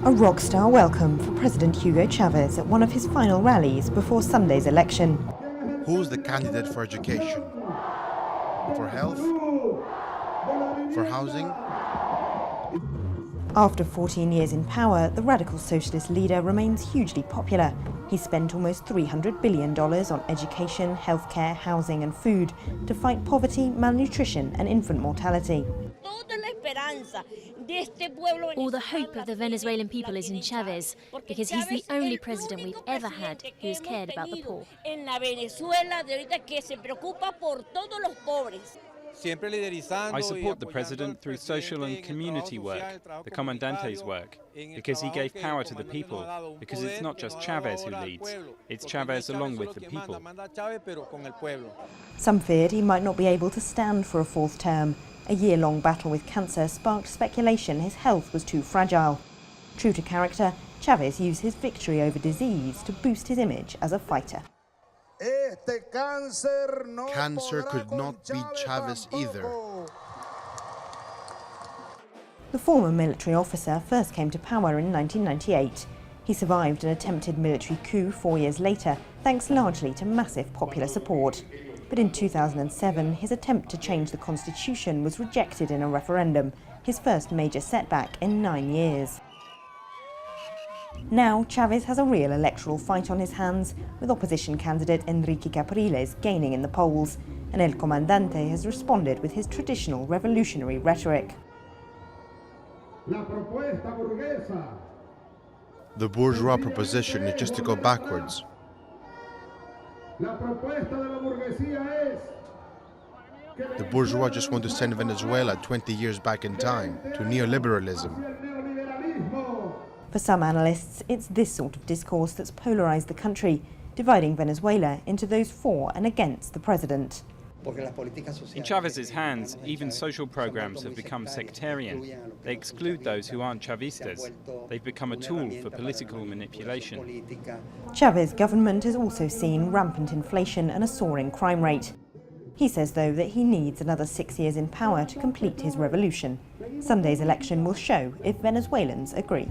A rock star welcome for President Hugo Chavez at one of his final rallies before Sunday's election. Who's the candidate for education? For health? For housing? After 14 years in power, the radical socialist leader remains hugely popular. He spent almost $300 billion on education, healthcare, housing and food to fight poverty, malnutrition and infant mortality. All the hope of the Venezuelan people is in Chavez, because he's the only president we've ever had who's cared about the poor. I support the president through social and community work, the Comandante's work, because he gave power to the people, because it's not just Chavez who leads, it's Chavez along with the people. Some feared he might not be able to stand for a fourth term. A year-long battle with cancer sparked speculation his health was too fragile. True to character, Chavez used his victory over disease to boost his image as a fighter. Cancer could not beat Chavez either. The former military officer first came to power in 1998. He survived an attempted military coup 4 years later, thanks largely to massive popular support. But in 2007, his attempt to change the constitution was rejected in a referendum, his first major setback in 9 years. Now, Chavez has a real electoral fight on his hands, with opposition candidate Enrique Capriles gaining in the polls, and El Comandante has responded with his traditional revolutionary rhetoric. The bourgeois proposition is just to go backwards. The bourgeois just want to send Venezuela 20 years back in time, to neoliberalism. For some analysts, it's this sort of discourse that's polarized the country, dividing Venezuela into those for and against the president. In Chavez's hands, even social programs have become sectarian. They exclude those who aren't Chavistas. They've become a tool for political manipulation. Chavez's government has also seen rampant inflation and a soaring crime rate. He says, though, that he needs another 6 years in power to complete his revolution. Sunday's election will show if Venezuelans agree.